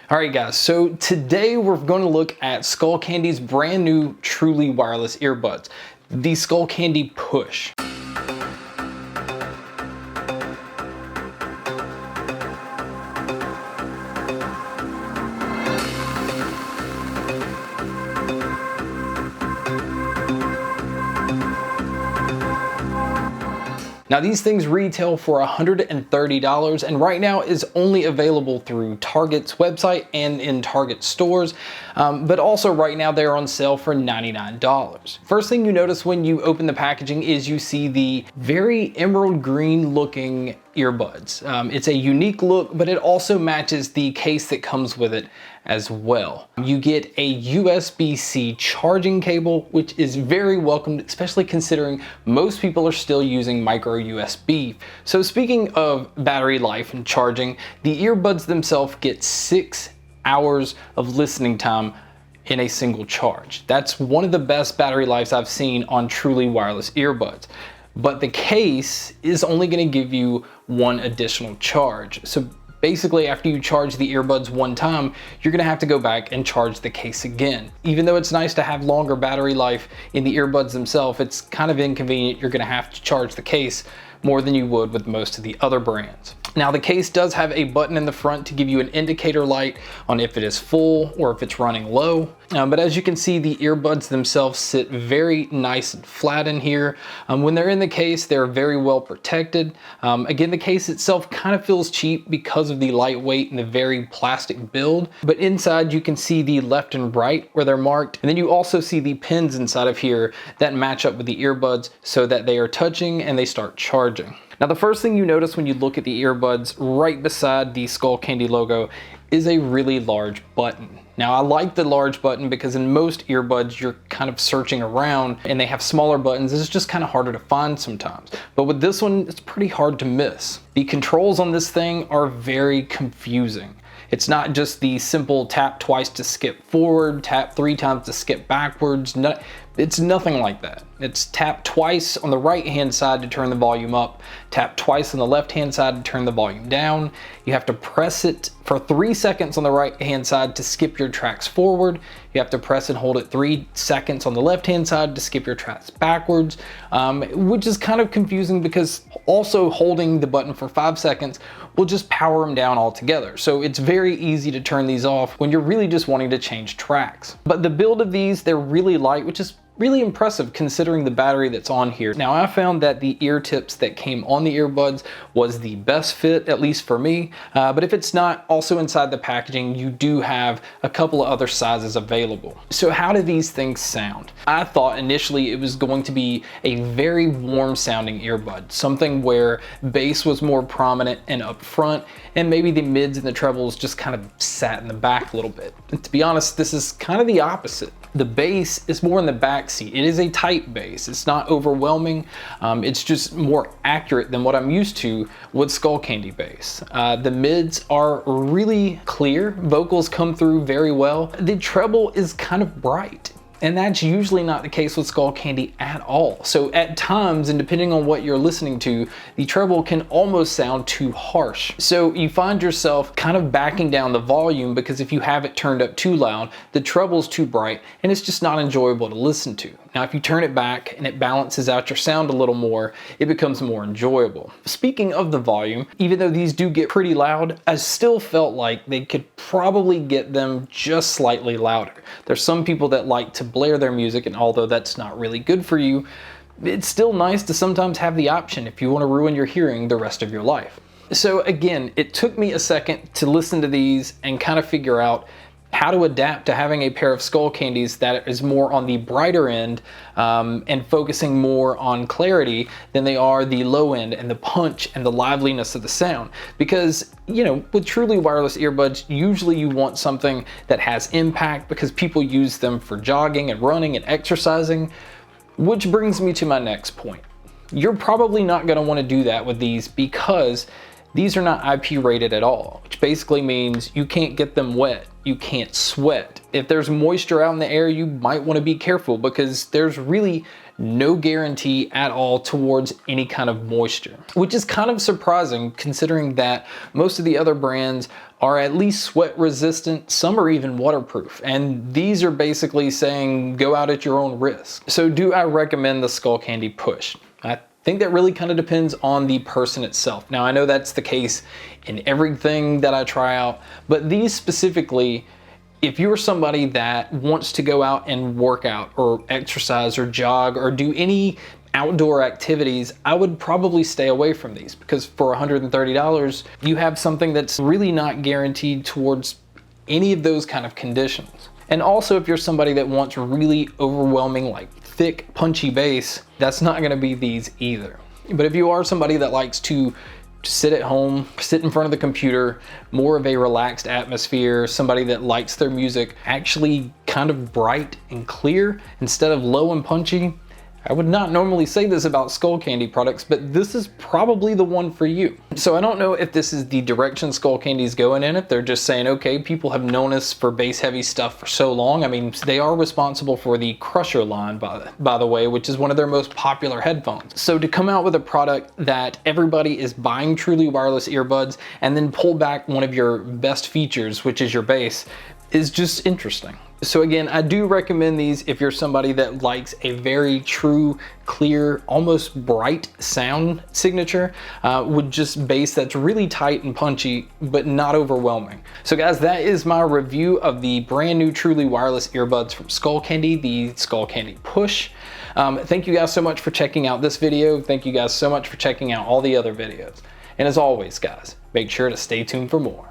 All right guys, so today we're going to look at Skullcandy's brand new Truly wireless earbuds, the Skullcandy Push. Now these things retail for $130 and right now is only available through Target's website and in Target stores, but also right now they're on sale for $99. First thing you notice when you open the packaging is you see the very emerald green looking earbuds. It's a unique look, but it also matches the case that comes with it as well. You get a USB-C charging cable, which is very welcomed, especially considering most people are still using micro USB. So speaking of battery life and charging, the earbuds themselves get 6 hours of listening time in a single charge. That's one of the best battery lives I've seen on Truly wireless earbuds. But the case is only going to give you one additional charge. So basically, after you charge the earbuds one time, you're going to have to go back and charge the case again. Even though it's nice to have longer battery life in the earbuds themselves, it's kind of inconvenient. You're going to have to charge the case more than you would with most of the other brands. Now the case does have a button in the front to give you an indicator light on if it is full or if it's running low. But as you can see, the earbuds themselves sit very nice and flat in here. When they're in the case, they're very well protected. Again, the case itself kind of feels cheap because of the lightweight and the very plastic build. But inside you can see the left and right where they're marked. And then you also see the pins inside of here that match up with the earbuds so that they are touching and they start charging. Now the first thing you notice when you look at the earbuds right beside the Skullcandy logo is a really large button. Now I like the large button because in most earbuds you're kind of searching around and they have smaller buttons. It's just kind of harder to find sometimes. But with this one, it's pretty hard to miss. The controls on this thing are very confusing. It's not just the simple tap twice to skip forward, tap 3 times to skip backwards. It's nothing like that. It's tap twice on the right hand side to turn the volume up, tap twice on the left hand side to turn the volume down. You have to press it for 3 seconds on the right hand side to skip your tracks forward. You have to press and hold it 3 seconds on the left hand side to skip your tracks backwards, which is kind of confusing because also holding the button for 5 seconds will just power them down altogether. So it's very easy to turn these off when you're really just wanting to change tracks. But the build of these, they're really light, which is really impressive considering the battery that's on here. Now I found that the ear tips that came on the earbuds was the best fit, at least for me. But if it's not, also inside the packaging, you do have a couple of other sizes available. So how do these things sound? I thought initially it was going to be a very warm sounding earbud, something where bass was more prominent and up front, and maybe the mids and the trebles just kind of sat in the back a little bit. And to be honest, this is kind of the opposite. The bass is more in the back seat. It is a tight bass. It's not overwhelming. It's just more accurate than what I'm used to with Skullcandy bass. The mids are really clear. Vocals come through very well. The treble is kind of bright. And that's usually not the case with Skullcandy at all. So at times, and depending on what you're listening to, the treble can almost sound too harsh. So you find yourself kind of backing down the volume because if you have it turned up too loud, the treble's too bright and it's just not enjoyable to listen to. Now, if you turn it back and it balances out your sound a little more, it becomes more enjoyable. Speaking of the volume, even though these do get pretty loud, I still felt like they could probably get them just slightly louder. There's some people that like to blare their music, and although that's not really good for you, it's still nice to sometimes have the option if you want to ruin your hearing the rest of your life. So again, it took me a second to listen to these and kind of figure out how to adapt to having a pair of Skullcandys that is more on the brighter end and focusing more on clarity than they are the low end and the punch and the liveliness of the sound. Because, you know, with Truly wireless earbuds, usually you want something that has impact because people use them for jogging and running and exercising, which brings me to my next point. You're probably not going to want to do that with these because these are not IP rated at all, which basically means you can't get them wet. You can't sweat. If there's moisture out in the air, you might want to be careful because there's really no guarantee at all towards any kind of moisture, which is kind of surprising considering that most of the other brands are at least sweat resistant, some are even waterproof, and these are basically saying go out at your own risk. So do I recommend the Skullcandy Push? I think that really kind of depends on the person itself. Now I know that's the case in everything that I try out, but these specifically, if you're somebody that wants to go out and work out or exercise or jog or do any outdoor activities, I would probably stay away from these, because for $130, you have something that's really not guaranteed towards any of those kind of conditions. And also, if you're somebody that wants really overwhelming, like thick, punchy bass, that's not gonna be these either. But if you are somebody that likes to sit at home, sit in front of the computer, more of a relaxed atmosphere, somebody that likes their music actually kind of bright and clear instead of low and punchy, I would not normally say this about Skullcandy products, but this is probably the one for you. So I don't know if this is the direction Skullcandy's going in, if they're just saying, okay, people have known us for bass heavy stuff for so long. I mean, they are responsible for the Crusher line, by the way, which is one of their most popular headphones. So to come out with a product that everybody is buying truly wireless earbuds and then pull back one of your best features, which is your bass, is just interesting. So again, I do recommend these if you're somebody that likes a very true, clear, almost bright sound signature with just bass that's really tight and punchy, but not overwhelming. So guys, that is my review of the brand new truly wireless earbuds from Skullcandy, the Skullcandy Push. Thank you guys so much for checking out this video. Thank you guys so much for checking out all the other videos. And as always, guys, make sure to stay tuned for more.